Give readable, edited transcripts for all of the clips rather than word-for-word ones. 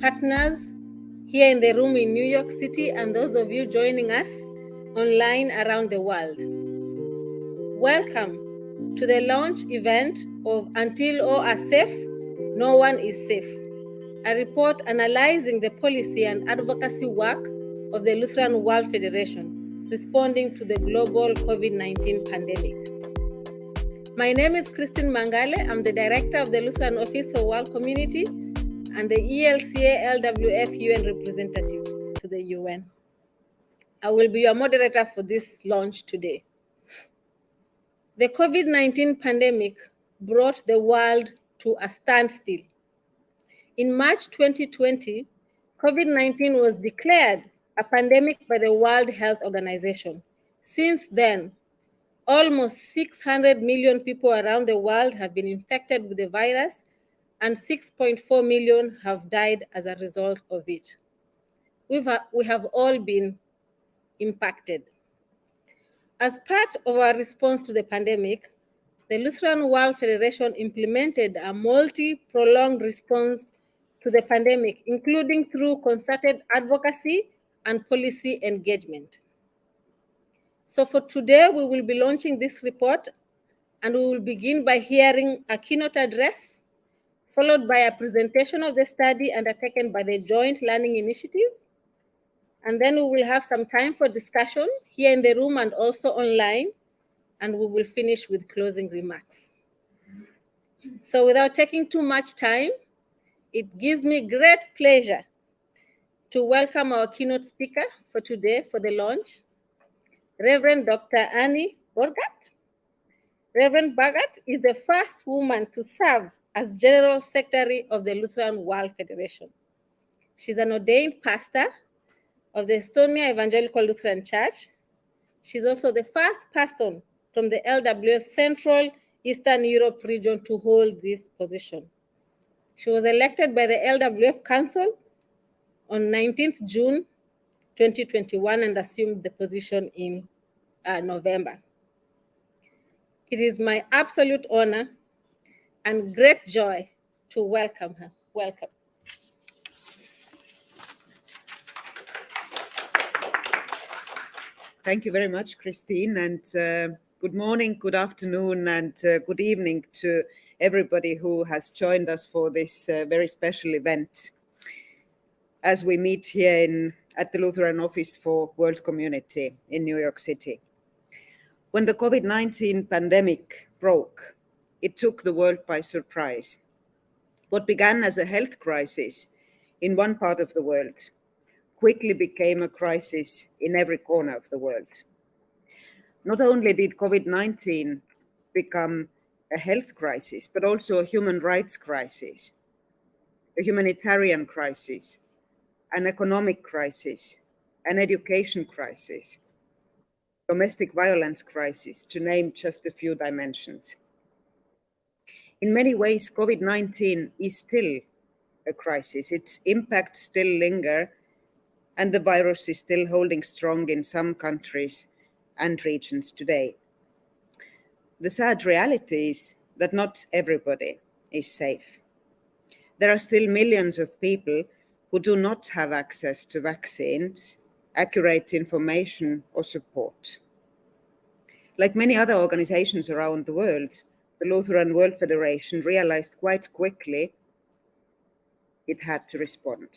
partners here in the room in New York City, and those of you joining us online around the world. Welcome to the launch event of Until All Are Safe, No One is Safe, a report analyzing the policy and advocacy work of the Lutheran World Federation responding to the global COVID-19 pandemic. My name is Christine Mangale. I'm the director of the Lutheran Office for World Community and the ELCA LWF UN representative to the UN. I will be your moderator for this launch today. The COVID-19 pandemic brought the world to a standstill. In March 2020, COVID-19 was declared a pandemic by the World Health Organization. Since then, almost 600 million people around the world have been infected with the virus, and 6.4 million have died as a result of it. We have all been impacted. As part of our response to the pandemic, the Lutheran World Federation implemented a multi-pronged response to the pandemic, including through concerted advocacy and policy engagement. So for today, we will be launching this report, and we will begin by hearing a keynote address, followed by a presentation of the study undertaken by the Joint Learning Initiative. And then we will have some time for discussion here in the room and also online, and we will finish with closing remarks. So without taking too much time, it gives me great pleasure to welcome our keynote speaker for today for the launch, Reverend Dr. Annie Burghardt. Reverend Burghardt is the first woman to serve as General Secretary of the Lutheran World Federation. She's an ordained pastor of the Estonia Evangelical Lutheran Church. She's also the first person from the LWF Central Eastern Europe region to hold this position. She was elected by the LWF Council on 19th June 2021 and assumed the position in November. It is my absolute honor and great joy to welcome her. Welcome. Thank you very much, Christine, and good morning, good afternoon, and good evening to everybody who has joined us for this very special event as we meet here at the Lutheran Office for World Community in New York City. When the COVID-19 pandemic broke, it took the world by surprise. What began as a health crisis in one part of the world quickly became a crisis in every corner of the world. Not only did COVID-19 become a health crisis, but also a human rights crisis, a humanitarian crisis, an economic crisis, an education crisis, domestic violence crisis, to name just a few dimensions. In many ways, COVID-19 is still a crisis. Its impacts still linger, and the virus is still holding strong in some countries and regions today. The sad reality is that not everybody is safe. There are still millions of people who do not have access to vaccines, accurate information, or support. Like many other organizations around the world, the Lutheran World Federation realized quite quickly it had to respond.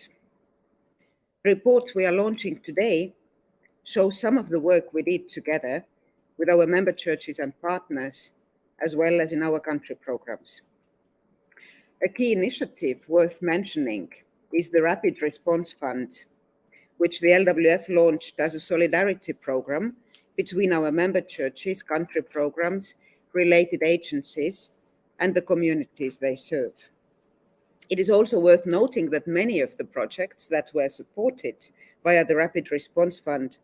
The report we are launching today shows some of the work we did together with our member churches and partners, as well as in our country programs. A key initiative worth mentioning is the Rapid Response Fund, which the LWF launched as a solidarity program between our member churches, country programs, related agencies, and the communities they serve. It is also worth noting that many of the projects that were supported via the Rapid Response Fund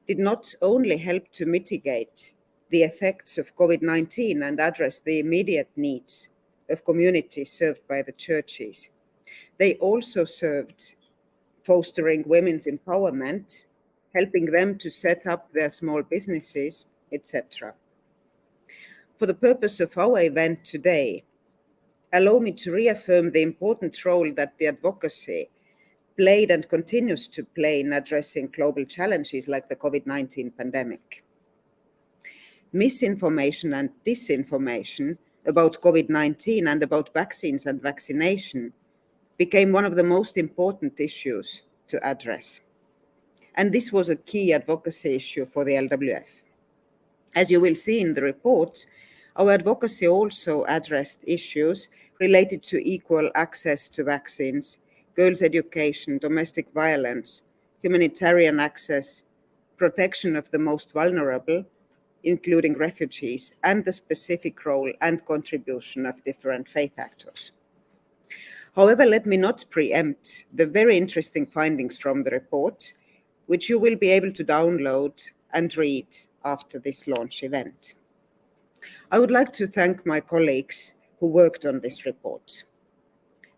did not only help to mitigate the effects of COVID-19 and address the immediate needs of communities served by the churches, they also served fostering women's empowerment, helping them to set up their small businesses, etc. For the purpose of our event today, allow me to reaffirm the important role that the advocacy played and continues to play in addressing global challenges like the COVID-19 pandemic. Misinformation and disinformation about COVID-19 and about vaccines and vaccination became one of the most important issues to address. And this was a key advocacy issue for the LWF. As you will see in the report, our advocacy also addressed issues related to equal access to vaccines, girls' education, domestic violence, humanitarian access, protection of the most vulnerable, including refugees, and the specific role and contribution of different faith actors. However, let me not preempt the very interesting findings from the report, which you will be able to download and read after this launch event. I would like to thank my colleagues who worked on this report.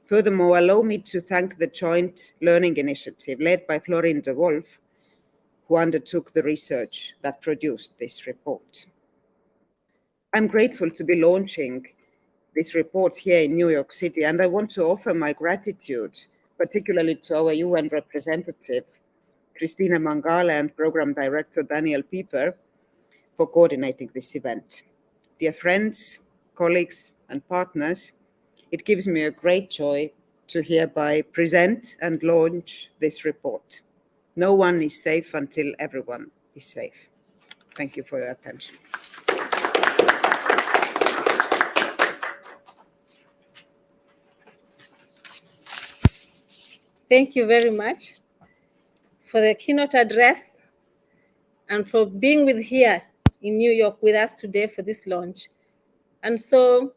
Furthermore, allow me to thank the joint learning initiative led by Florine de Wolf, who undertook the research that produced this report. I'm grateful to be launching this report here in New York City, and I want to offer my gratitude, particularly to our UN representative, Christina Mangale, and Program Director Daniel Pieper, for coordinating this event. Dear friends, colleagues, and partners, it gives me a great joy to hereby present and launch this report. No one is safe until everyone is safe. Thank you for your attention. Thank you very much for the keynote address and for being here in New York with us today for this launch. And so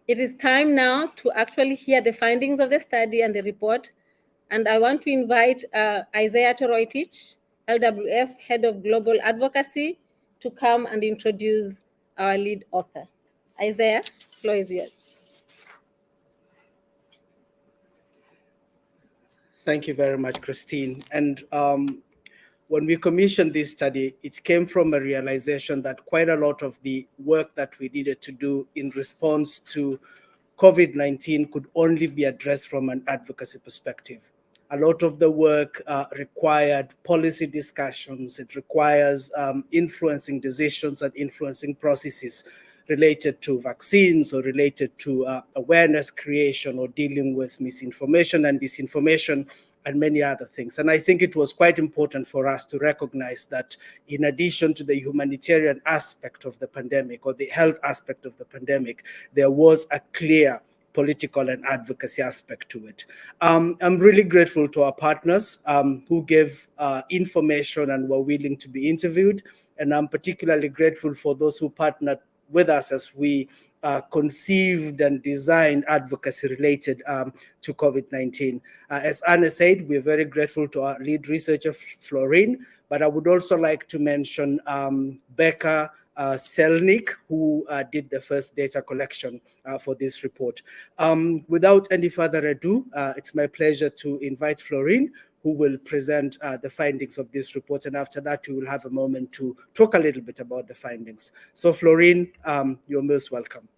it is time now to actually hear the findings of the study and the report. And I want to invite Isaiah Toroitich, LWF Head of Global Advocacy, to come and introduce our lead author. Isaiah, the floor is yours. Thank you very much, Christine. And when we commissioned this study, it came from a realization that quite a lot of the work that we needed to do in response to COVID-19 could only be addressed from an advocacy perspective. A lot of the work required policy discussions. It requires influencing decisions and influencing processes related to vaccines or related to awareness creation or dealing with misinformation and disinformation and many other things. And I think it was quite important for us to recognize that in addition to the humanitarian aspect of the pandemic or the health aspect of the pandemic, there was a clear political and advocacy aspect to it. I'm really grateful to our partners who gave information and were willing to be interviewed. And I'm particularly grateful for those who partnered with us as we conceived and designed advocacy related to COVID-19. As Anna said, we're very grateful to our lead researcher, Florine, but I would also like to mention Becca Selnick, who did the first data collection for this report. Without any further ado, it's my pleasure to invite Florine, who will present the findings of this report. And after that, we will have a moment to talk a little bit about the findings. So Florine, you're most welcome.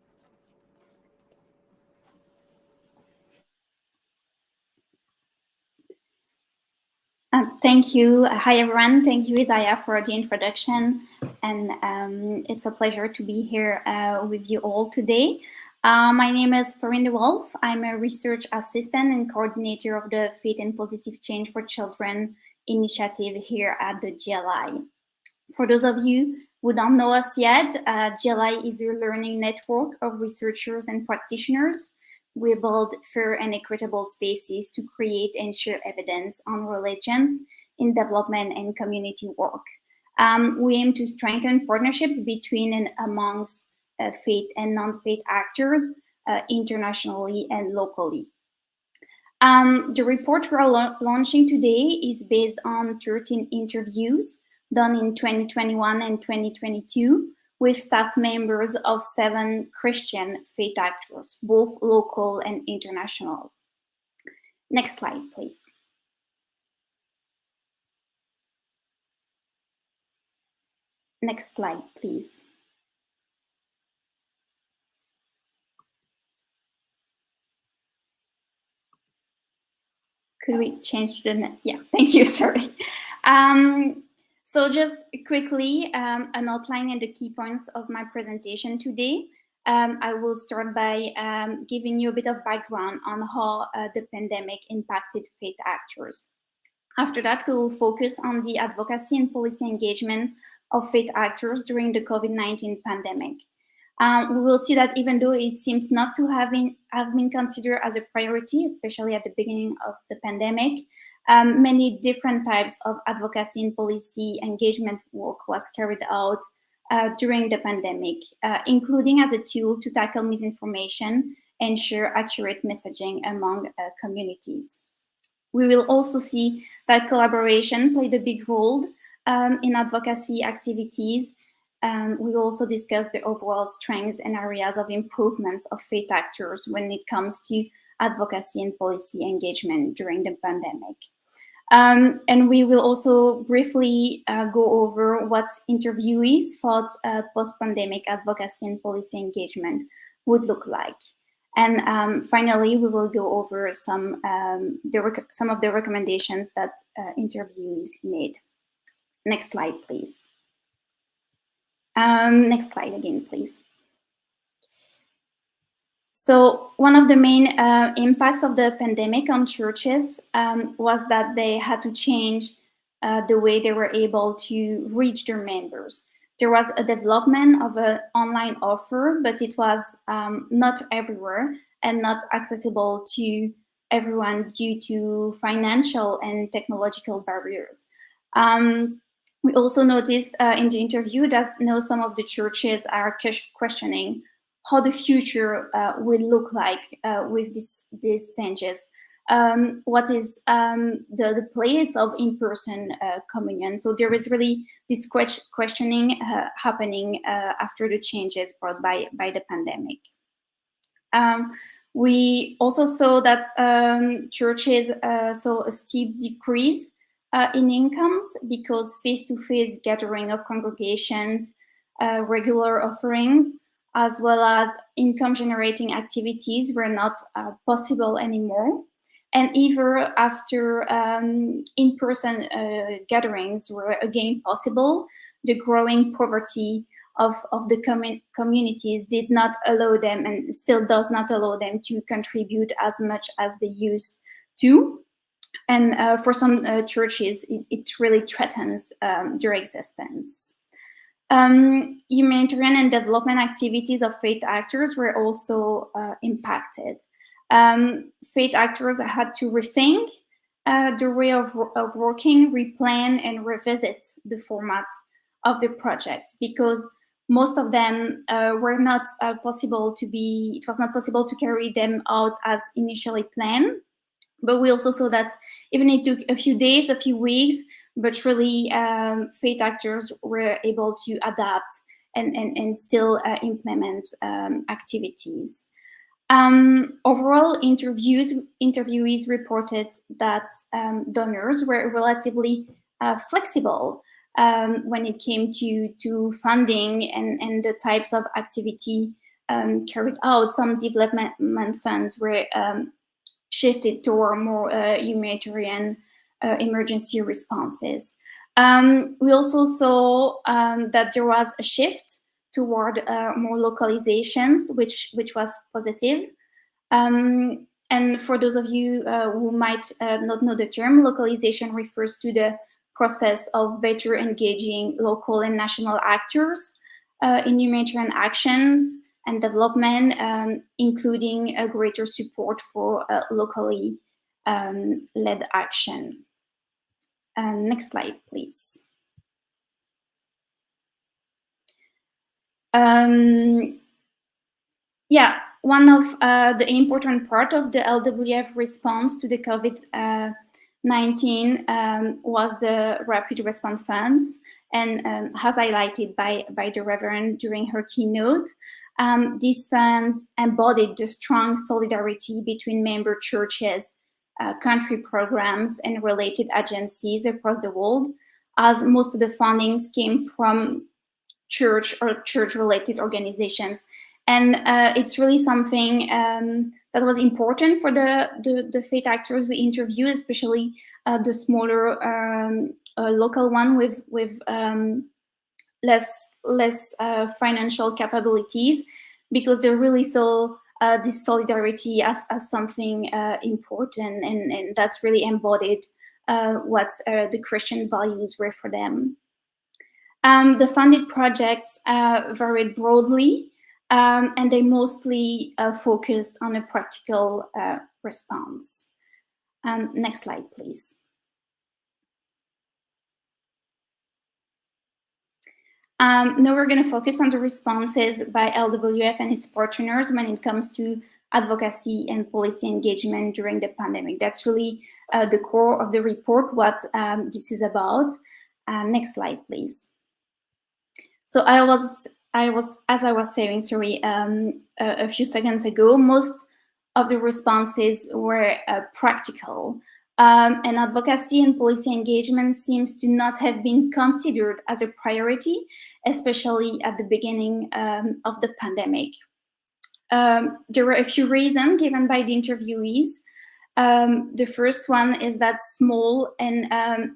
Thank you. Hi, everyone. Thank you, Isaiah, for the introduction. And it's a pleasure to be here with you all today. My name is Florine de Wolf. I'm a research assistant and coordinator of the Faith and Positive Change for Children initiative here at the GLI. For those of you who don't know us yet, GLI is a learning network of researchers and practitioners. We build fair and equitable spaces to create and share evidence on religions in development and community work. We aim to strengthen partnerships between and amongst faith and non-faith actors internationally and locally. The report we're launching today is based on 13 interviews done in 2021 and 2022 with staff members of 7 Christian faith actors, both local and international. Next slide, please. Next slide, please. Could we change the, yeah, thank you, sorry. So just quickly, an outline and the key points of my presentation today. I will start by giving you a bit of background on how the pandemic impacted faith actors. After that, we will focus on the advocacy and policy engagement of faith actors during the COVID-19 pandemic. We will see that even though it seems not to have been considered as a priority, especially at the beginning of the pandemic, many different types of advocacy and policy engagement work was carried out during the pandemic, including as a tool to tackle misinformation and share accurate messaging among communities. We will also see that collaboration played a big role in advocacy activities. We also discussed the overall strengths and areas of improvements of faith actors when it comes to advocacy and policy engagement during the pandemic. And we will also briefly go over what interviewees thought post-pandemic advocacy and policy engagement would look like. And finally, we will go over some of the recommendations that interviewees made. Next slide, please. Next slide again, please. So one of the main impacts of the pandemic on churches was that they had to change the way they were able to reach their members. There was a development of an online offer, but it was not everywhere and not accessible to everyone due to financial and technological barriers. We also noticed in the interview that some of the churches are questioning how the future will look like with these changes. What is the place of in-person communion? So there is really this questioning happening after the changes brought by the pandemic. We also saw that churches saw a steep decrease in incomes because face-to-face gathering of congregations, regular offerings, as well as income-generating activities were not possible anymore. And even after in-person gatherings were again possible, the growing poverty of the communities did not allow them, and still does not allow them, to contribute as much as they used to. And for some churches, it really threatens their existence. Humanitarian and development activities of faith actors were also impacted. Faith actors had to rethink their way of working, replan, and revisit the format of the project, because most of them were not possible to be, it was not possible to carry them out as initially planned. But we also saw that even it took a few days, a few weeks, but really faith actors were able to adapt and still implement activities. Overall, interviewees reported that donors were relatively flexible when it came to funding and the types of activity carried out. Some development funds were shifted toward more humanitarian emergency responses. We also saw that there was a shift toward more localizations, which was positive. And for those of you who might not know the term, localization refers to the process of better engaging local and national actors in humanitarian actions and development, including a greater support for locally led action. Next slide, please. Yeah, one of the important part of the LWF response to the COVID-19 was the rapid response funds, and as highlighted by the Reverend during her keynote, these funds embodied the strong solidarity between member churches, country programs, and related agencies across the world, as most of the fundings came from church or church-related organizations. And it's really something that was important for the faith actors we interviewed, especially the smaller local one with less financial capabilities, because they really saw this solidarity as something important, and that's really embodied what the Christian values were for them. The funded projects varied broadly, and they mostly focused on a practical response. Next slide, please. Now we're going to focus on the responses by LWF and its partners when it comes to advocacy and policy engagement during the pandemic. That's really the core of the report, what this is about. Next slide, please. So as I was saying, sorry, a few seconds ago, most of the responses were practical. And advocacy and policy engagement seems to not have been considered as a priority, especially at the beginning of the pandemic. There were a few reasons given by the interviewees. The first one is that small and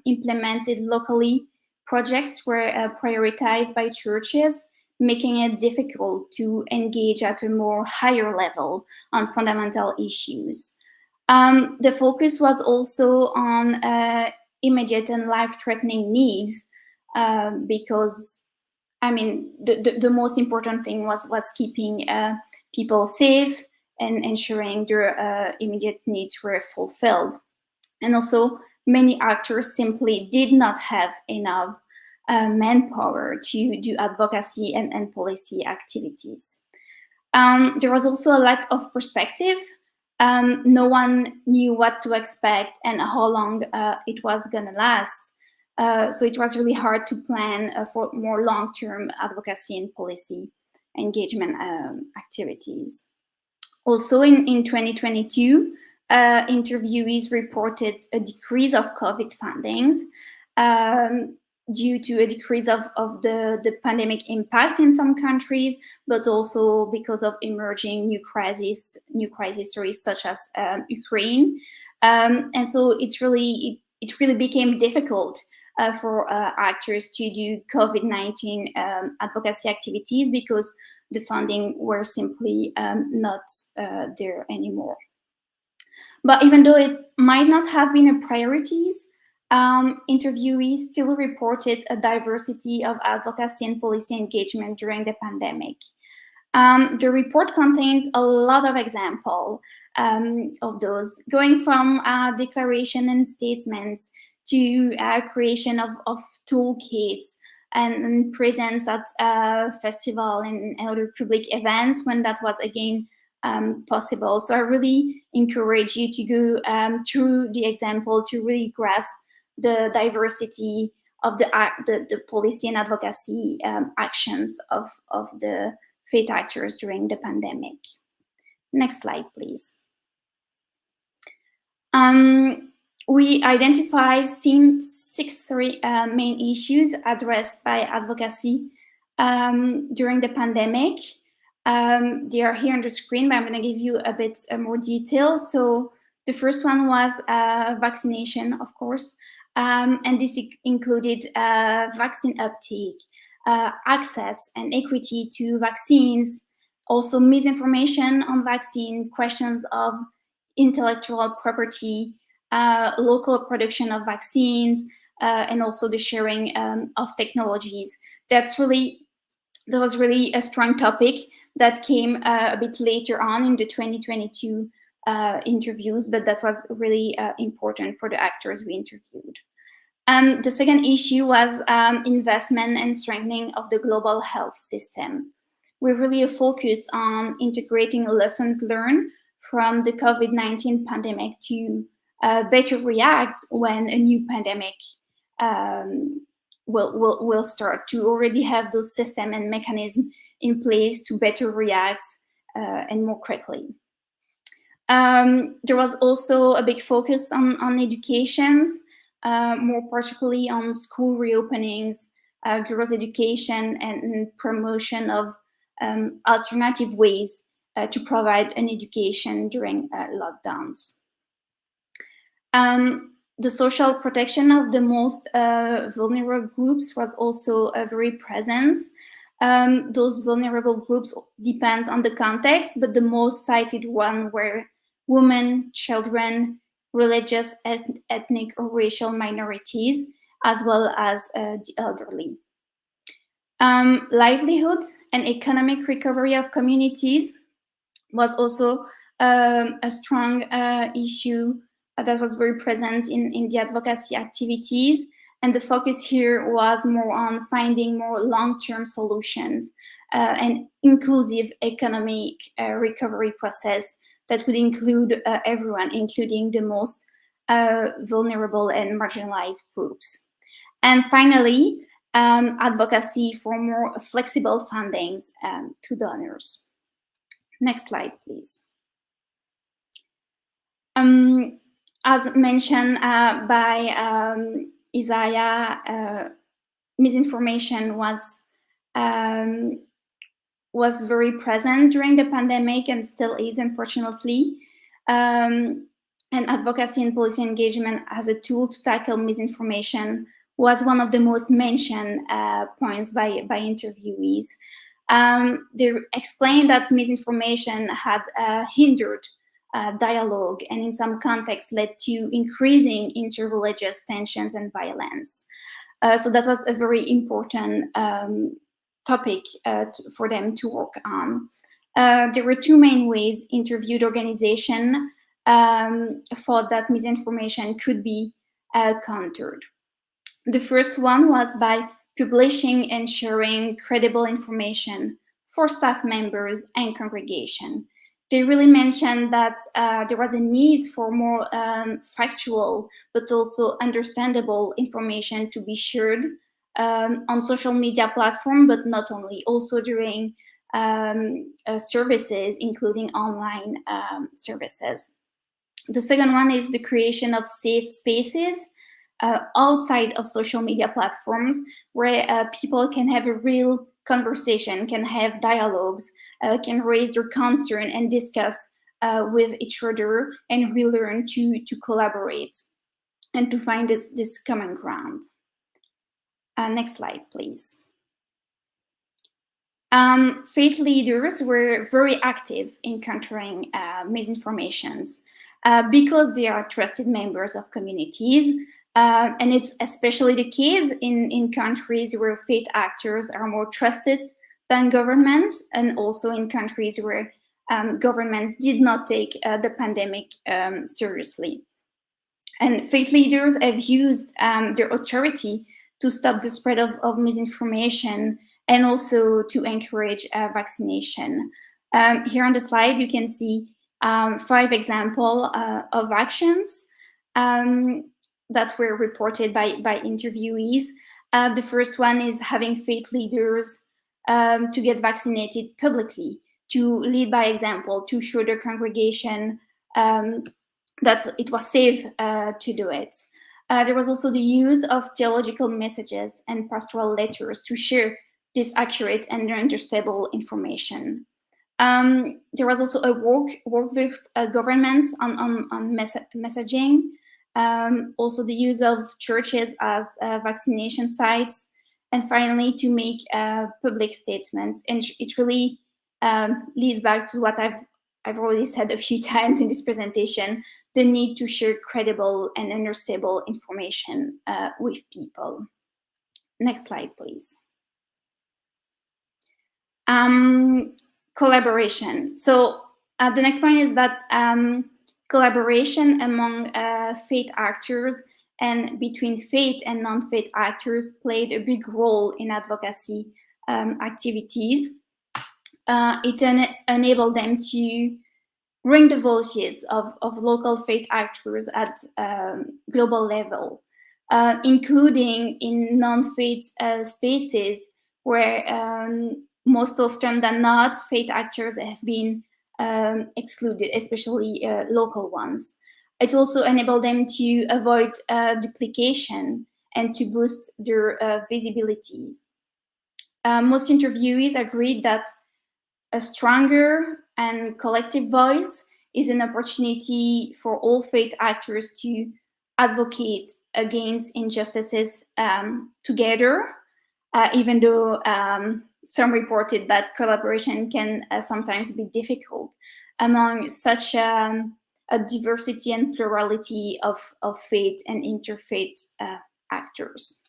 implemented locally projects were prioritized by churches, making it difficult to engage at a more higher level on fundamental issues. The focus was also on immediate and life-threatening needs, because, I mean, the most important thing was keeping people safe and ensuring their immediate needs were fulfilled. And also, many actors simply did not have enough manpower to do advocacy and policy activities. There was also a lack of perspective. No one knew what to expect and how long it was going to last. So it was really hard to plan for more long-term advocacy and policy engagement activities. Also in 2022, interviewees reported a decrease of COVID fundings due to a decrease of the pandemic impact in some countries, but also because of emerging new crises such as Ukraine. And so it really became difficult for actors to do COVID-19 advocacy activities because the funding were simply not there anymore. But even though it might not have been a priority, interviewees still reported a diversity of advocacy and policy engagement during the pandemic. The report contains a lot of examples of those, going from declaration and statements to creation of toolkits and presence at festival and other public events when that was again possible. So I really encourage you to go through the example to really grasp the diversity of the policy and advocacy actions of the faith actors during the pandemic. Next slide, please. We identified six main issues addressed by advocacy during the pandemic. They are here on the screen, but I'm going to give you a bit more detail. So the first one was vaccination, of course, and this included vaccine uptake, access and equity to vaccines, also misinformation on vaccine, questions of intellectual property, local production of vaccines, and also the sharing of technologies. That was really a strong topic that came a bit later on in the 2022 interviews, but that was really important for the actors we interviewed. The second issue was investment and strengthening of the global health system. We really focus on integrating lessons learned from the COVID-19 pandemic to better react when a new pandemic will start, to already have those systems and mechanisms in place to better react and more quickly. There was also a big focus on educations, more particularly on school reopenings, girls' education, and promotion of alternative ways to provide an education during lockdowns. The social protection of the most vulnerable groups was also very present. Those vulnerable groups depends on the context, but the most cited one were women, children, religious, ethnic or racial minorities, as well as the elderly. Livelihood and economic recovery of communities was also a strong issue that was very present in the advocacy activities. And the focus here was more on finding more long-term solutions and inclusive economic recovery process that would include everyone, including the most vulnerable and marginalized groups. And finally, advocacy for more flexible fundings to donors. Next slide, please. As mentioned by Isaiah, misinformation was very present during the pandemic and still is, unfortunately. And advocacy and policy engagement as a tool to tackle misinformation was one of the most mentioned points by interviewees. They explained that misinformation had hindered dialogue and in some contexts led to increasing interreligious tensions and violence. So that was a very important topic for them to work on. There were two main ways interviewed organizations thought that misinformation could be countered. The first one was by publishing and sharing credible information for staff members and congregation. They really mentioned that there was a need for more factual but also understandable information to be shared on social media platforms, but not only, also during services, including online services. The second one is the creation of safe spaces outside of social media platforms where people can have a real conversation, can have dialogues, can raise their concern and discuss with each other and relearn to collaborate and to find this common ground. Next slide, please. Faith leaders were very active in countering misinformations because they are trusted members of communities. And it's especially the case in countries where faith actors are more trusted than governments, and also in countries where governments did not take the pandemic seriously. And faith leaders have used their authority to stop the spread of misinformation and also to encourage vaccination. Here on the slide, you can see 5 examples of actions that were reported by interviewees. The first one is having faith leaders to get vaccinated publicly, to lead by example, to show their congregation that it was safe to do it. There was also the use of theological messages and pastoral letters to share this accurate and understandable information. There was also a work with governments on messaging. Also the use of churches as vaccination sites, and finally to make public statements. And it really leads back to what I've already said a few times in this presentation, the need to share credible and understandable information with people. Next slide, please. Collaboration. So the next point is that collaboration among faith actors and between faith and non-faith actors played a big role in advocacy activities. It enabled them to bring the voices of local faith actors at global level, including in non-faith spaces where most often than not, faith actors have been excluded, especially local ones. It also enabled them to avoid duplication and to boost their visibilities. Most interviewees agreed that a stronger and collective voice is an opportunity for all faith actors to advocate against injustices together, even though some reported that collaboration can sometimes be difficult among such a diversity and plurality of faith and interfaith actors.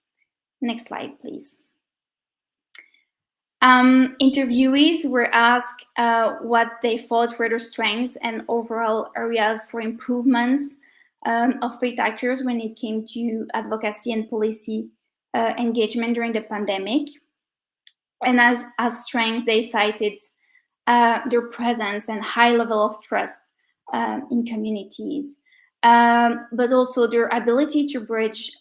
Next slide, please. Interviewees were asked what they thought were the strengths and overall areas for improvements of faith actors when it came to advocacy and policy engagement during the pandemic. And as strength, they cited their presence and high level of trust in communities, but also their ability to bridge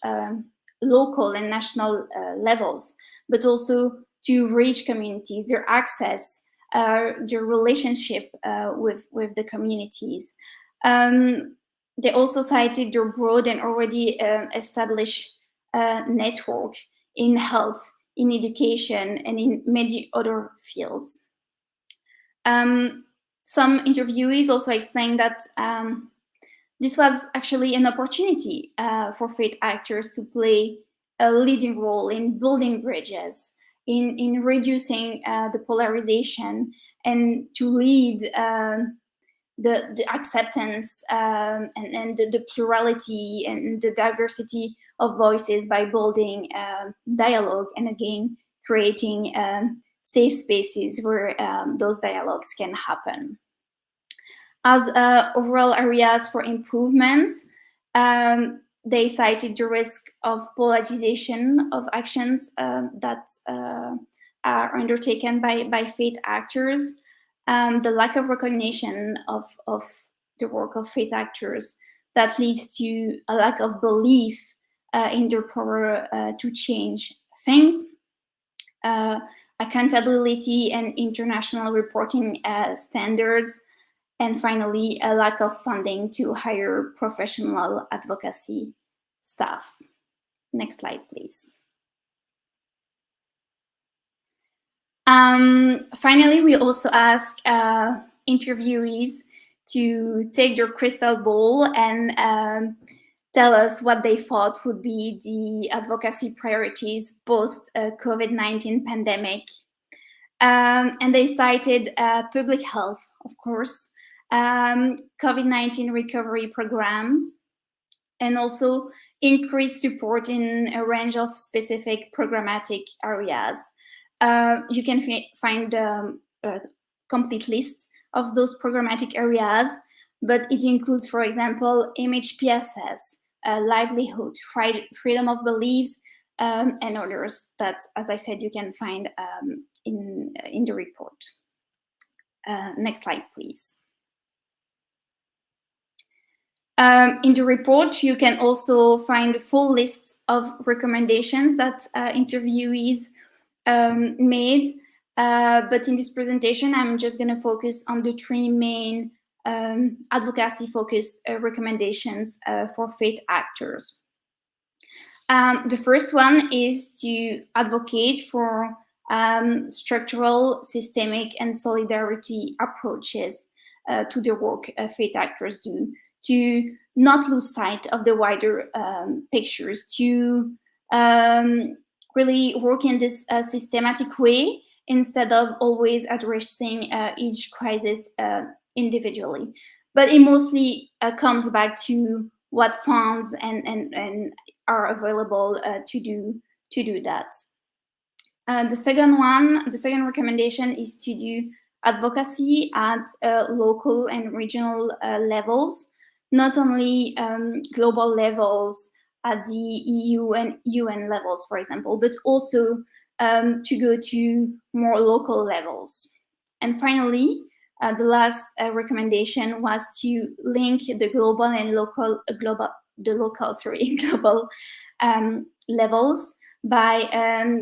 local and national levels, but also to reach communities, their access, their relationship with the communities. They also cited their broad and already established network in health, in education, and in many other fields. Some interviewees also explained that this was actually an opportunity for faith actors to play a leading role in building bridges, in reducing the polarization, and to lead the acceptance and the plurality and the diversity of voices by building dialogue and again creating safe spaces where those dialogues can happen. As overall areas for improvements, they cited the risk of politicization of actions that are undertaken by faith actors, the lack of recognition of the work of faith actors that leads to a lack of belief in their power to change things, accountability and international reporting standards, and finally, a lack of funding to hire professional advocacy staff. Next slide, please. Finally, we also ask interviewees to take their crystal ball and tell us what they thought would be the advocacy priorities post COVID-19 pandemic. And they cited public health, of course, COVID-19 recovery programs, and also increased support in a range of specific programmatic areas. You can find a complete list of those programmatic areas, but it includes, for example, MHPSS, livelihood, freedom of beliefs, and others that, as I said, you can find in the report. Next slide, please. In the report, you can also find a full list of recommendations that interviewees made, but in this presentation, I'm just going to focus on the three main advocacy-focused recommendations for faith actors. The first one is to advocate for structural, systemic, and solidarity approaches to the work faith actors do, to not lose sight of the wider pictures, to really work in this systematic way instead of always addressing each crisis individually. But it mostly comes back to what funds and are available to do that. The second recommendation is to do advocacy at local and regional levels, not only global levels at the EU and UN levels, for example, but also to go to more local levels. And finally, the last recommendation was to link the global and local levels by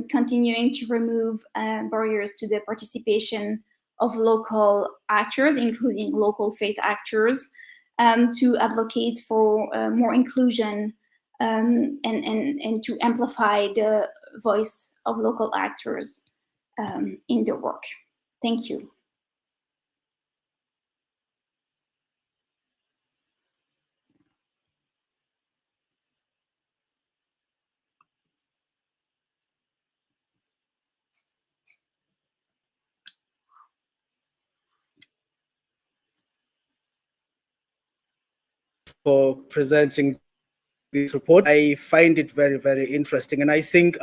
continuing to remove barriers to the participation of local actors, including local faith actors, to advocate for more inclusion and to amplify the voice of local actors in their work. Thank you. for presenting this report. I find it very, very interesting. And I think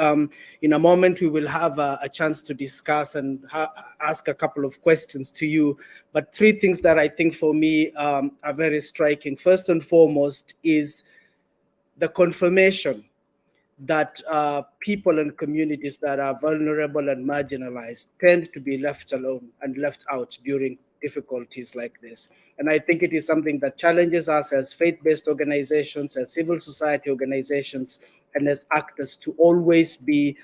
in a moment we will have a chance to discuss and ask a couple of questions to you. But three things that I think for me are very striking. First and foremost is the confirmation that people and communities that are vulnerable and marginalized tend to be left alone and left out during difficulties like this. And I think it is something that challenges us as faith-based organizations, as civil society organizations, and as actors to always be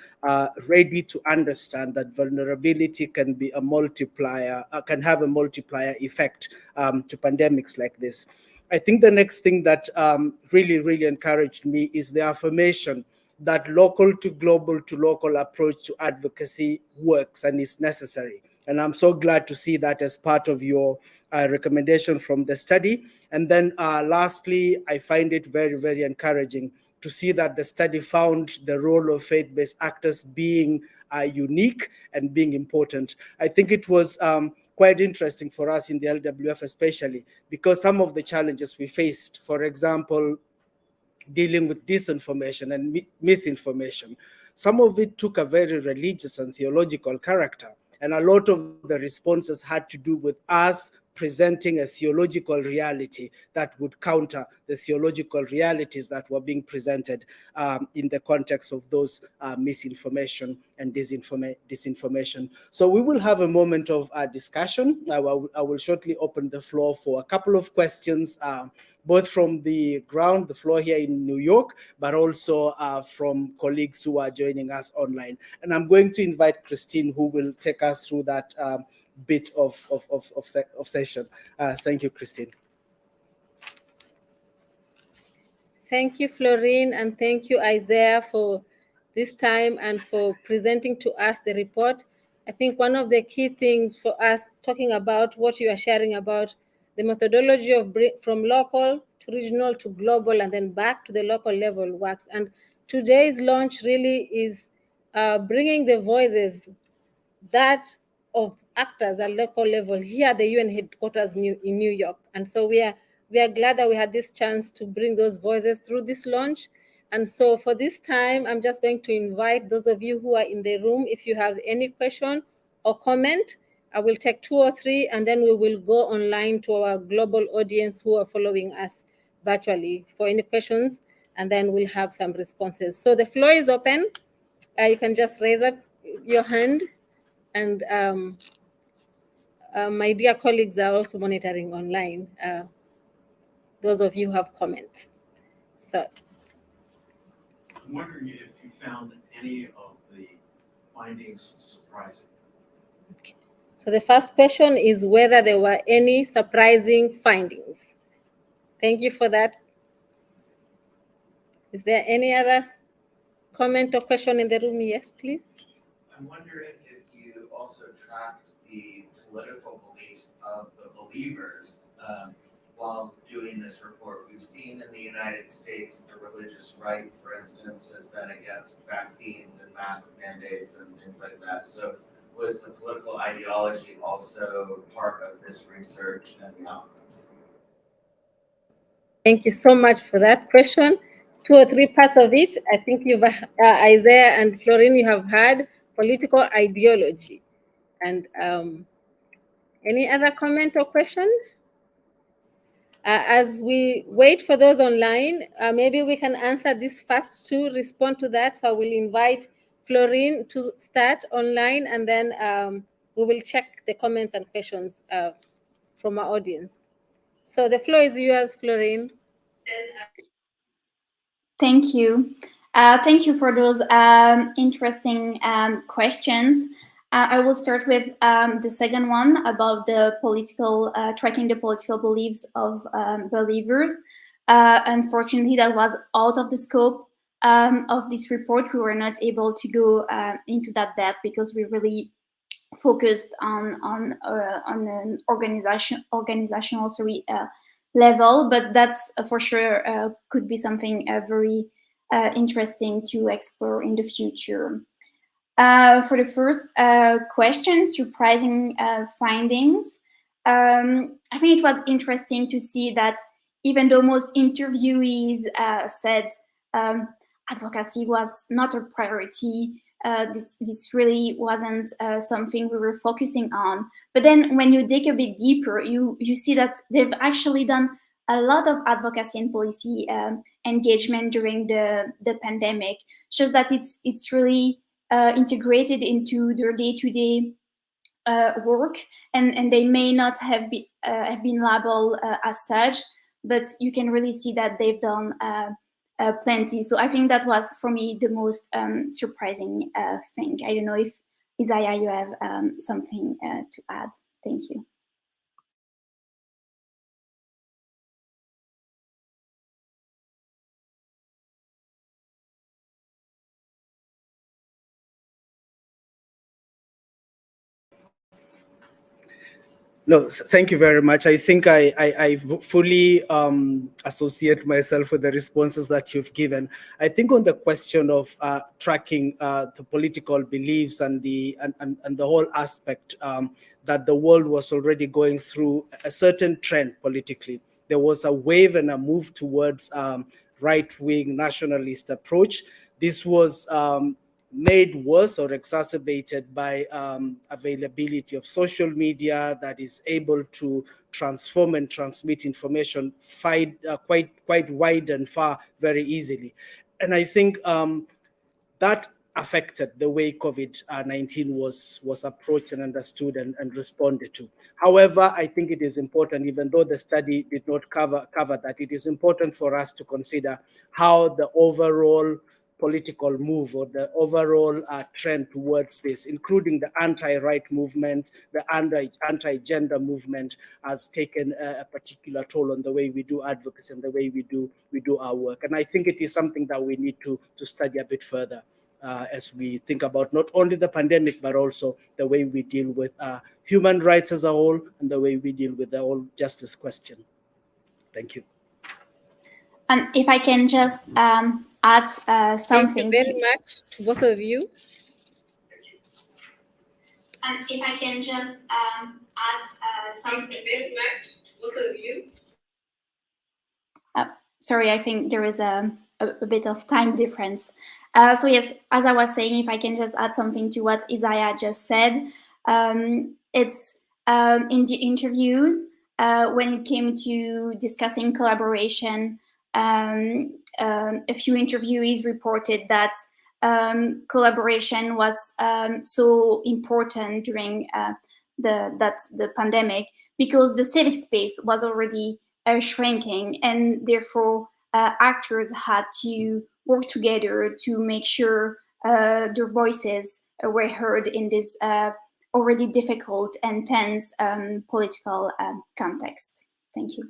ready to understand that vulnerability can be a multiplier, can have a multiplier effect to pandemics like this. I think the next thing that really, really encouraged me is the affirmation that local to global to local approach to advocacy works and is necessary. And I'm so glad to see that as part of your recommendation from the study. And then lastly, I find it very, very encouraging to see that the study found the role of faith-based actors being unique and being important. I think it was quite interesting for us in the LWF especially, because some of the challenges we faced, for example, dealing with disinformation and misinformation, some of it took a very religious and theological character. And a lot of the responses had to do with us presenting a theological reality that would counter the theological realities that were being presented in the context of those misinformation and disinformation. So we will have a moment of discussion. I will shortly open the floor for a couple of questions, both from the ground, the floor here in New York, but also from colleagues who are joining us online. And I'm going to invite Christine, who will take us through that bit of session. Thank you, Christine. Thank you, Florine, and thank you, Isaiah, for this time and for presenting to us the report. I think one of the key things for us talking about what you are sharing about the methodology of from local to regional to global and then back to the local level works. And today's launch really is bringing the voices that of actors at local level here at the UN headquarters in New York. And so we are glad that we had this chance to bring those voices through this launch. And so for this time, I'm just going to invite those of you who are in the room, if you have any question or comment, I will take 2 or 3, and then we will go online to our global audience who are following us virtually for any questions, and then we'll have some responses. So the floor is open. You can just raise up your hand. And my dear colleagues are also monitoring online, those of you who have comments. So I'm wondering if you found any of the findings surprising. Okay. So the first question is whether there were any surprising findings. Thank you for that. Is there any other comment or question in the room? Yes, please. I'm wondering if you also tracked the political beliefs of the believers while doing this report. We've seen in the United States the religious right, for instance, has been against vaccines and mask mandates and things like that. So was the political ideology also part of this research and the outcomes? Thank you so much for that question. 2 or 3 parts of it, I think you've, Isaiah and Florine, you have had political ideology. And any other comment or question? As we wait for those online, maybe we can answer this first to respond to that. So I will invite Florine to start online, and then we will check the comments and questions from our audience. So the floor is yours, Florine. Thank you. Thank you for those interesting questions. I will start with the second one about the political, tracking the political beliefs of believers. Unfortunately, that was out of the scope of this report. We were not able to go into that depth because we really focused on an organizational level, but that's for sure could be something very interesting to explore in the future. For the first question, surprising findings, I think it was interesting to see that even though most interviewees said advocacy was not a priority, this really wasn't something we were focusing on. But then when you dig a bit deeper, you see that they've actually done a lot of advocacy and policy engagement during the pandemic, shows that it's really integrated into their day-to-day work, and they may not have been labeled as such, but you can really see that they've done plenty. So I think that was, for me, the most surprising thing. I don't know if, Isaiah, you have something to add. Thank you. No, thank you very much. I think I fully associate myself with the responses that you've given. I think on the question of tracking the political beliefs and the whole aspect that the world was already going through a certain trend politically. There was a wave and a move towards right-wing nationalist approach. This was made worse or exacerbated by availability of social media that is able to transform and transmit information quite wide and far very easily. And I think that affected the way COVID-19 was approached and understood and responded to. However, I think it is important, even though the study did not cover that, it is important for us to consider how the overall political move or the overall trend towards this, including the anti-right movement, the anti-gender movement, has taken a particular toll on the way we do advocacy and the way we do our work. And I think it is something that we need to study a bit further as we think about not only the pandemic, but also the way we deal with human rights as a whole and the way we deal with the whole justice question. Thank you. And if I can just add something. Thank you very much to both of you. And if I can just add something. Thank you very much to both of you. Sorry, I think there is a bit of time difference. So yes, as I was saying, if I can just add something to what Isaiah just said, it's in the interviews, when it came to discussing collaboration, a few interviewees reported that collaboration was so important during the pandemic, because the civic space was already shrinking, and therefore actors had to work together to make sure their voices were heard in this already difficult and tense political context. Thank you.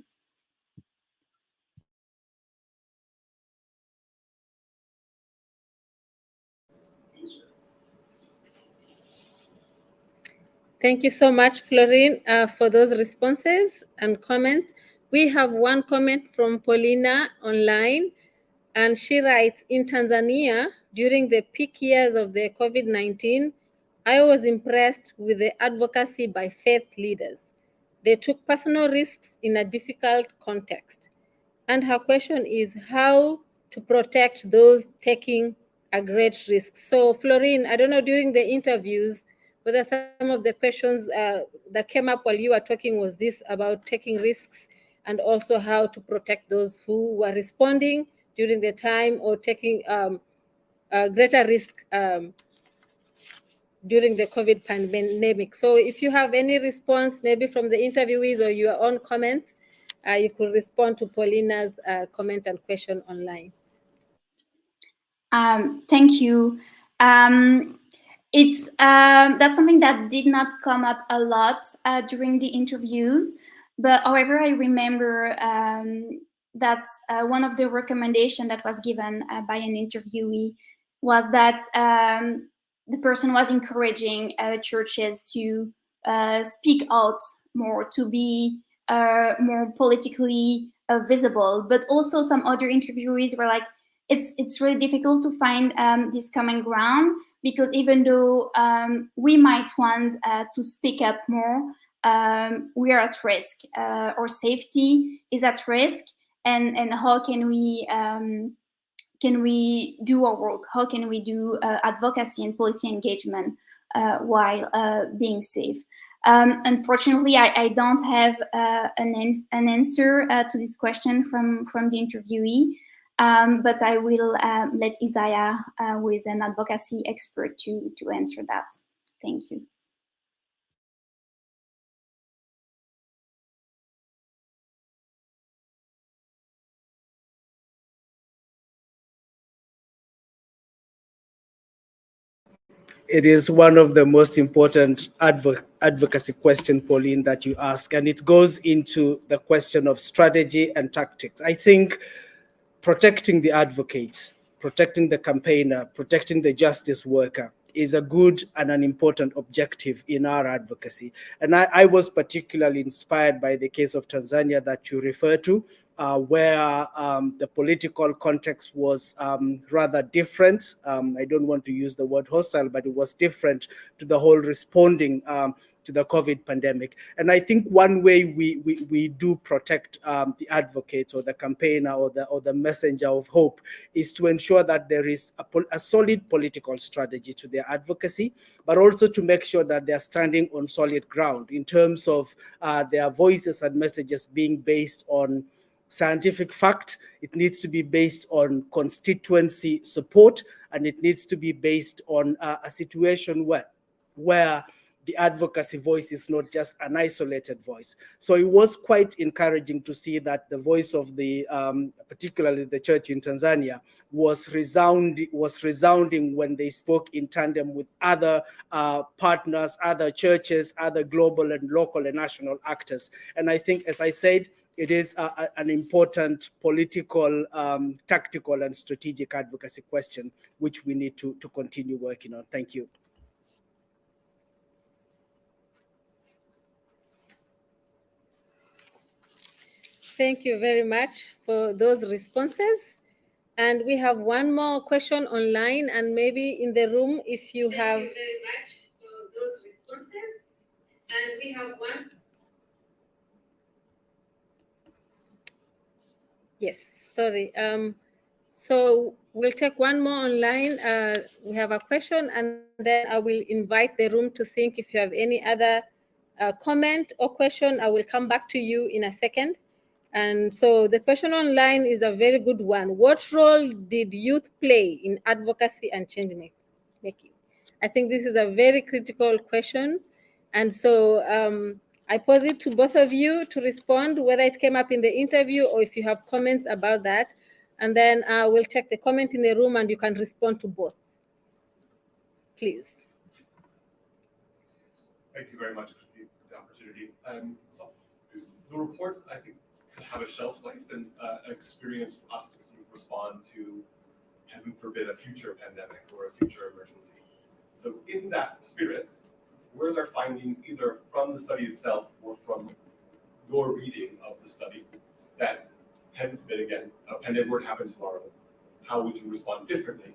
Thank you so much, Florine, for those responses and comments. We have one comment from Paulina online, and she writes, in Tanzania, during the peak years of the COVID-19, I was impressed with the advocacy by faith leaders. They took personal risks in a difficult context. And her question is how to protect those taking a great risk. So, Florine, I don't know, during the interviews, whether some of the questions that came up while you were talking was this about taking risks, and also how to protect those who were responding during the time or taking a greater risk during the COVID pandemic. So if you have any response, maybe from the interviewees or your own comments, you could respond to Paulina's comment and question online. Thank you. It's that's something that did not come up a lot during the interviews, but however, I remember that one of the recommendations that was given by an interviewee was that the person was encouraging churches to speak out more, to be more politically visible. But also some other interviewees were like, it's really difficult to find this common ground, because even though we might want to speak up more, we are at risk. Our safety is at risk, and how can we do our work? How can we do advocacy and policy engagement while being safe? Unfortunately, I don't have an answer to this question from the interviewee, but I will let Isaiah, who is an advocacy expert, to answer that. Thank you. It is one of the most important advocacy question, Pauline, that you ask, and it goes into the question of strategy and tactics. I think protecting the advocate, protecting the campaigner, protecting the justice worker is a good and an important objective in our advocacy. And I was particularly inspired by the case of Tanzania that you refer to, where the political context was rather different. I don't want to use the word hostile, but it was different to the whole responding to the COVID pandemic. And I think one way we do protect the advocate or the campaigner or the messenger of hope is to ensure that there is a solid political strategy to their advocacy, but also to make sure that they're standing on solid ground in terms of their voices and messages being based on scientific fact. It needs to be based on constituency support, and it needs to be based on a situation where the advocacy voice is not just an isolated voice. So it was quite encouraging to see that the voice of the, particularly the church in Tanzania, was resounding when they spoke in tandem with other partners, other churches, other global and local and national actors. And I think, as I said, it is an important political, tactical, and strategic advocacy question, which we need to continue working on. Thank you. Thank you very much for those responses. And we have one more question online, and maybe in the room, if you have. Thank you very much for those responses. And we have one. Yes, sorry. So we'll take one more online. We have a question, and then I will invite the room to think if you have any other comment or question. I will come back to you in a second. And so the question online is a very good one. What role did youth play in advocacy and change making? I think this is a very critical question. And so I pose it to both of you to respond, whether it came up in the interview or if you have comments about that. And then we'll take the comment in the room and you can respond to both. Please. Thank you very much, Christine, for the opportunity. So the reports, I think, have a shelf life and an experience for us to sort of respond to, heaven forbid, a future pandemic or a future emergency. So in that spirit, were there findings either from the study itself or from your reading of the study that, heaven forbid again, a pandemic were to happen tomorrow, how would you respond differently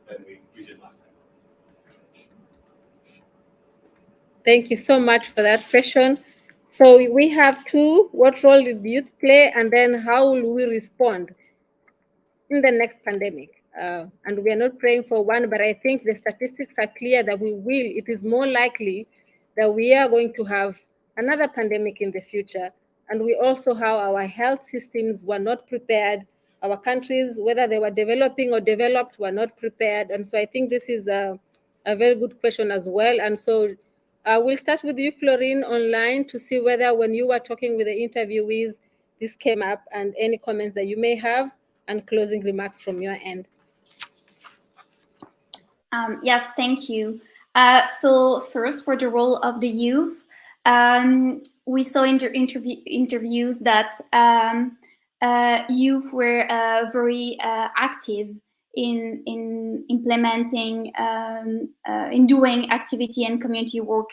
than we did last time? Thank you so much for that question. So we have two: what role did youth play, and then how will we respond in the next pandemic? And we are not praying for one, but I think the statistics are clear that it is more likely that we are going to have another pandemic in the future. And we also how our health systems were not prepared. Our countries, whether they were developing or developed, were not prepared. And so I think this is a very good question as well. And so we'll start with you, Florine, online to see whether when you were talking with the interviewees, this came up, and any comments that you may have, and closing remarks from your end. Yes, thank you. So first, for the role of the youth, we saw in interviews that youth were very active in implementing, in doing activity and community work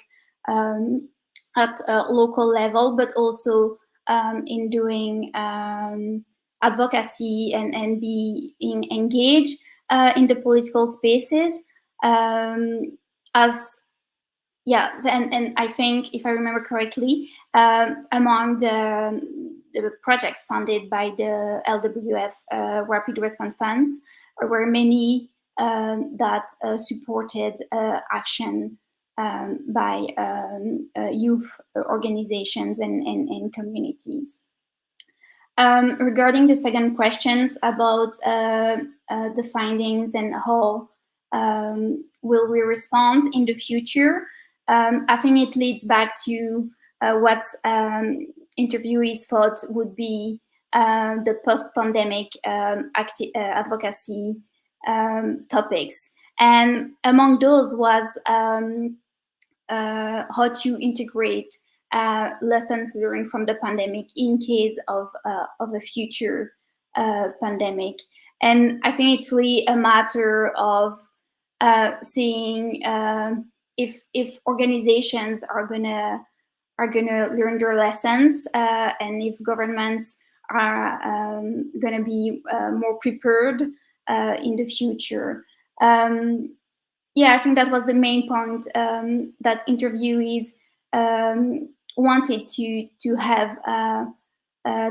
at a local level, but also in doing advocacy and being engaged in the political spaces. And I think, if I remember correctly, among projects funded by the LWF Rapid Response Funds. Were many that supported action by youth organizations and communities. Regarding the second questions about the findings and how will we respond in the future, I think it leads back to what interviewees thought would be the post-pandemic advocacy topics. And among those was how to integrate lessons learned from the pandemic in case of a future pandemic. And I think it's really a matter of seeing if organizations are gonna learn their lessons, and if governments are gonna be more prepared in the future. Yeah, I think that was the main point, that interviewees wanted to have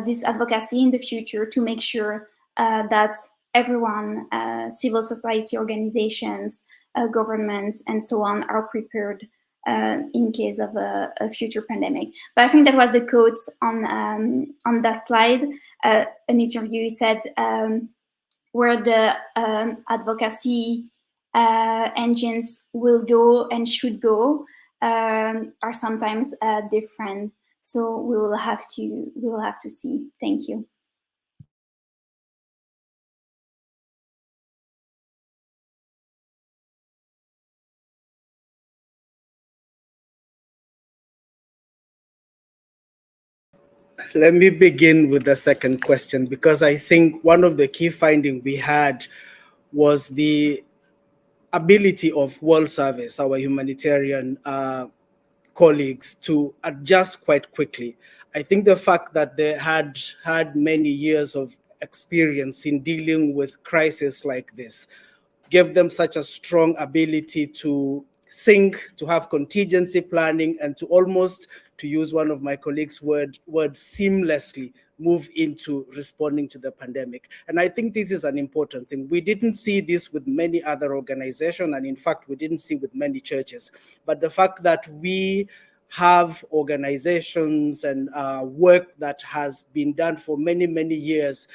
this advocacy in the future to make sure that everyone, civil society organizations, governments, and so on, are prepared in case of a future pandemic. But I think that was the quote on that slide. An interviewee said, where the advocacy engines will go and should go are sometimes different. So we will have to see. Thank you. Let me begin with the second question, because I think one of the key findings we had was the ability of World Service, our humanitarian colleagues, to adjust quite quickly. I think the fact that they had many years of experience in dealing with crises like this gave them such a strong ability to think, to have contingency planning, and to almost, to use one of my colleagues' words, seamlessly move into responding to the pandemic. And I think this is an important thing. We didn't see this with many other organizations, and in fact, we didn't see with many churches. But the fact that we have organizations and work that has been done for many, many years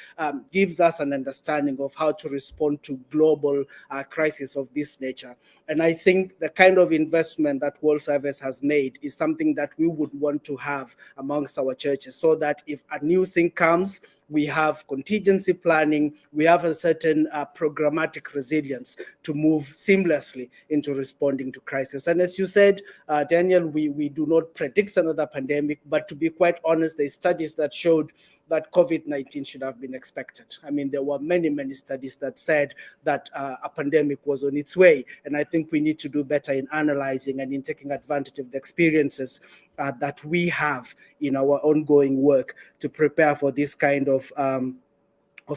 gives us an understanding of how to respond to global crises of this nature. And I think the kind of investment that World Service has made is something that we would want to have amongst our churches, so that if a new thing comes, we have contingency planning, we have a certain programmatic resilience to move seamlessly into responding to crisis. And as you said, Daniel, we do not predict another pandemic, but to be quite honest, there are studies that showed that COVID-19 should have been expected. I mean, there were many, many studies that said that a pandemic was on its way. And I think we need to do better in analyzing and in taking advantage of the experiences that we have in our ongoing work to prepare for this kind of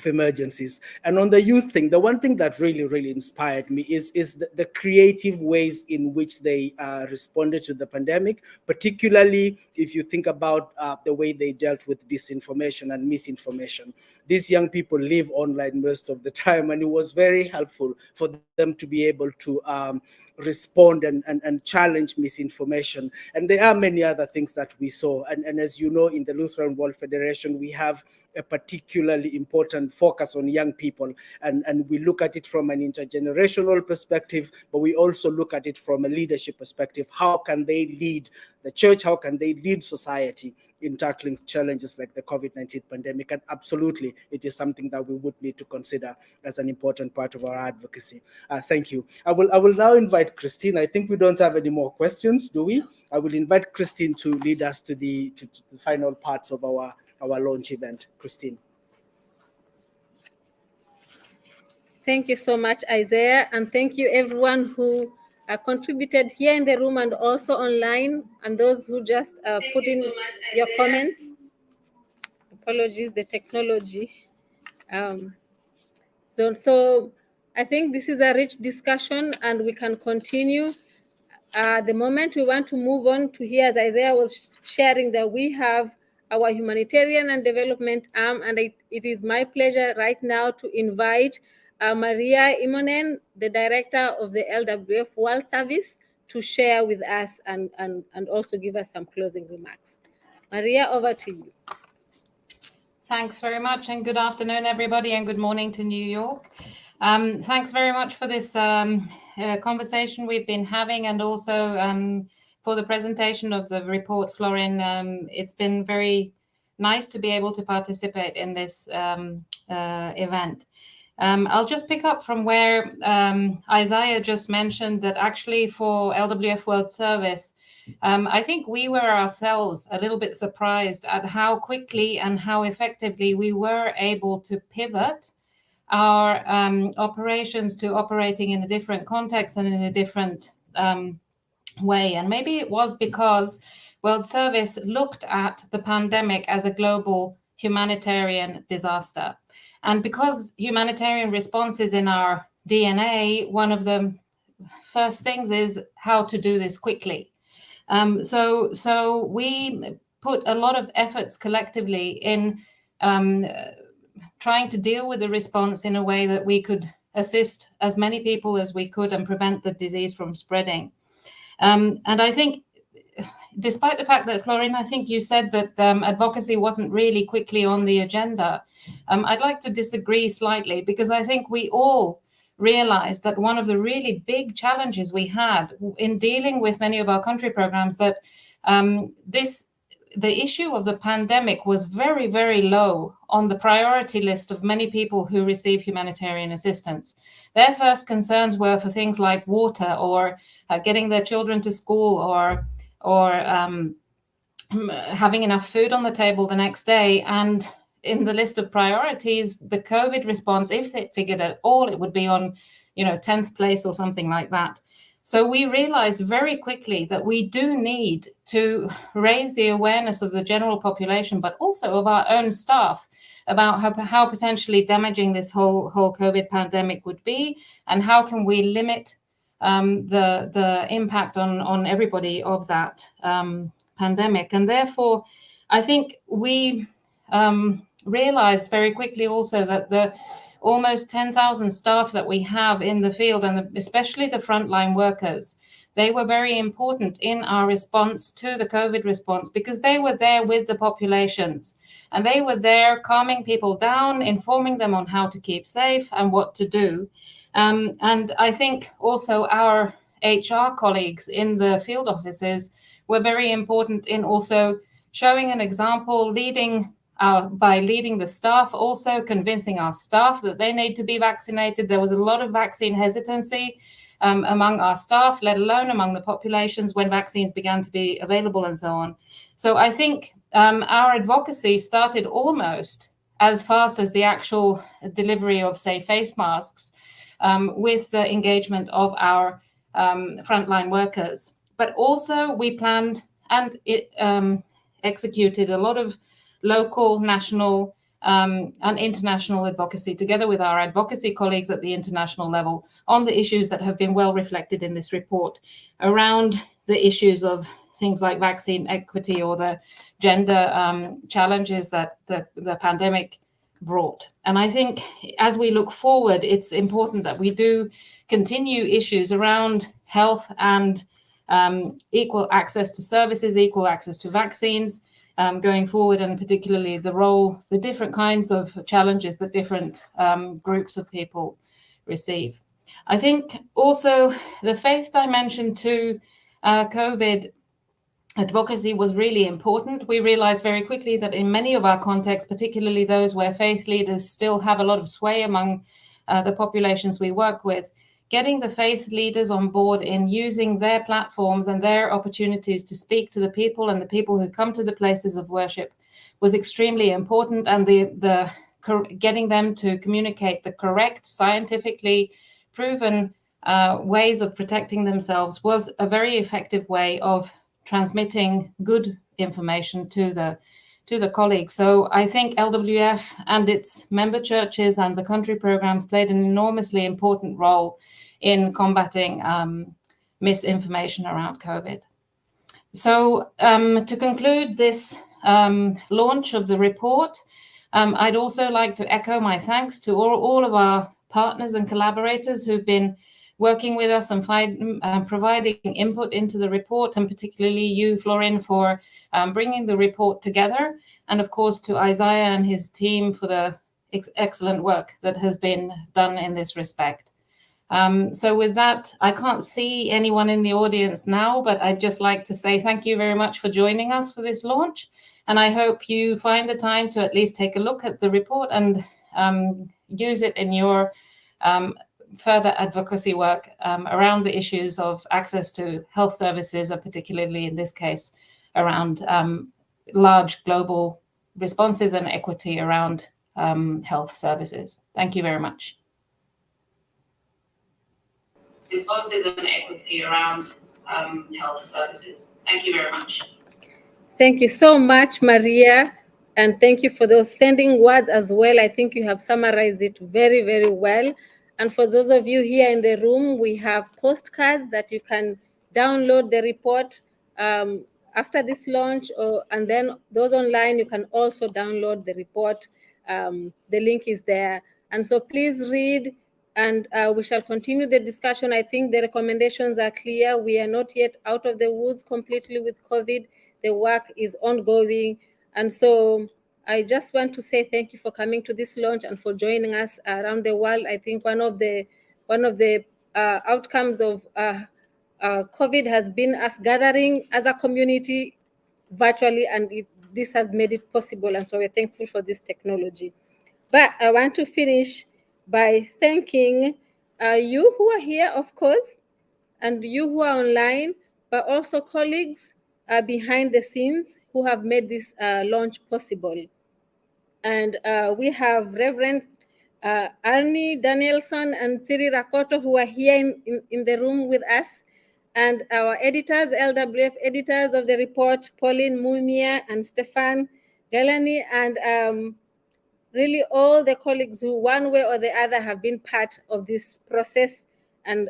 emergencies. And on the youth thing, the one thing that really, really inspired me is the creative ways in which they responded to the pandemic, particularly if you think about the way they dealt with disinformation and misinformation. These young people live online most of the time, and it was very helpful for them to be able to respond and challenge misinformation. And there are many other things that we saw. And as you know, in the Lutheran World Federation, we have a particularly important focus on young people. And we look at it from an intergenerational perspective, but we also look at it from a leadership perspective. How can they lead the church? How can they lead society in tackling challenges like the COVID-19 pandemic? And absolutely, it is something that we would need to consider as an important part of our advocacy. Thank you. I will now invite Christine. I think we don't have any more questions, do we? I will invite Christine to lead us to the final parts of our launch event. Christine. Thank you so much, Isaiah, and thank you everyone who contributed here in the room and also online, and those who just put in your comments. Apologies, the technology. So I think this is a rich discussion, and we can continue. The moment we want to move on to here, as Isaiah was sharing, that we have our humanitarian and development arm, and it is my pleasure right now to invite Maria Imonen, the director of the LWF World Service, to share with us and also give us some closing remarks. Maria, over to you. Thanks very much, and good afternoon, everybody, and good morning to New York. Thanks very much for this conversation we've been having, and also for the presentation of the report, Florine. It's been very nice to be able to participate in this event. I'll just pick up from where Isaiah just mentioned that actually for LWF World Service, I think we were ourselves a little bit surprised at how quickly and how effectively we were able to pivot our operations to operating in a different context and in a different way. And maybe it was because World Service looked at the pandemic as a global humanitarian disaster. And because humanitarian response is in our DNA, one of the first things is how to do this quickly. So we put a lot of efforts collectively in trying to deal with the response in a way that we could assist as many people as we could and prevent the disease from spreading. And I think, despite the fact that, Florine, I think you said that advocacy wasn't really quickly on the agenda, I'd like to disagree slightly, because I think we all realized that one of the really big challenges we had in dealing with many of our country programs, that the issue of the pandemic was very, very low on the priority list of many people who receive humanitarian assistance. Their first concerns were for things like water, or getting their children to school, or having enough food on the table the next day. And in the list of priorities, the COVID response, if it figured at all, it would be on, 10th place or something like that. So we realized very quickly that we do need to raise the awareness of the general population, but also of our own staff, about how potentially damaging this whole COVID pandemic would be, and how can we limit the impact on everybody of that pandemic. And therefore, I think we realized very quickly also that the almost 10,000 staff that we have in the field, and especially the frontline workers, they were very important in our response to the COVID response, because they were there with the populations, and they were there calming people down, informing them on how to keep safe and what to do. And I think also our HR colleagues in the field offices were very important in also showing an example, by leading the staff, also convincing our staff that they need to be vaccinated. There was a lot of vaccine hesitancy among our staff, let alone among the populations, when vaccines began to be available and so on. So I think our advocacy started almost as fast as the actual delivery of, say, face masks, with the engagement of our frontline workers. But also we planned and executed a lot of local, national, and international advocacy together with our advocacy colleagues at the international level on the issues that have been well reflected in this report, around the issues of things like vaccine equity or the gender challenges that the pandemic brought. And I think as we look forward, it's important that we do continue issues around health and equal access to services, equal access to vaccines, going forward, and particularly the different kinds of challenges that different groups of people receive. I think also the faith dimension to COVID advocacy was really important. We realized very quickly that in many of our contexts, particularly those where faith leaders still have a lot of sway among the populations we work with, getting the faith leaders on board in using their platforms and their opportunities to speak to the people and the people who come to the places of worship was extremely important. And the getting them to communicate the correct, scientifically proven ways of protecting themselves was a very effective way of transmitting good information to the colleagues. So I think LWF and its member churches and the country programs played an enormously important role in combating misinformation around COVID. So to conclude this launch of the report. I'd also like to echo my thanks to all of our partners and collaborators who've been working with us and providing input into the report, and particularly you, Florine, for bringing the report together, and of course to Isaiah and his team for the excellent work that has been done in this respect. So with that, I can't see anyone in the audience now, but I'd just like to say thank you very much for joining us for this launch. And I hope you find the time to at least take a look at the report and use it in your further advocacy work around the issues of access to health services, and particularly in this case around large global responses and equity around health services. Thank you very much. Responses and equity around health services. Thank you very much. Thank you so much, Maria. And thank you for those sending words as well. I think you have summarized it very, very well. And for those of you here in the room, we have postcards that you can download the report after this launch, and then those online, you can also download the report. The link is there. And so please read, and we shall continue the discussion. I think the recommendations are clear. We are not yet out of the woods completely with COVID. The work is ongoing. And so I just want to say thank you for coming to this launch and for joining us around the world. I think one of the outcomes of COVID has been us gathering as a community virtually, and this has made it possible. And so we're thankful for this technology. But I want to finish by thanking you who are here, of course, and you who are online, but also colleagues behind the scenes who have made this launch possible. And we have Reverend Arnie Danielson and Siri Rakoto, who are here in the room with us, and our editors, LWF editors of the report, Pauline Mumia and Stefan Galani, and really all the colleagues who one way or the other have been part of this process and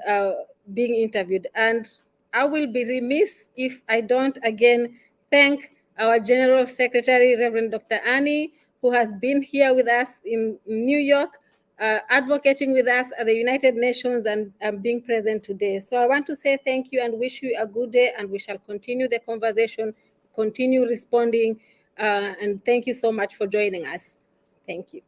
being interviewed. And I will be remiss if I don't again thank our General Secretary, Reverend Dr. Annie, who has been here with us in New York, advocating with us at the United Nations and being present today. So I want to say thank you and wish you a good day, and we shall continue the conversation, continue responding, and thank you so much for joining us. Thank you.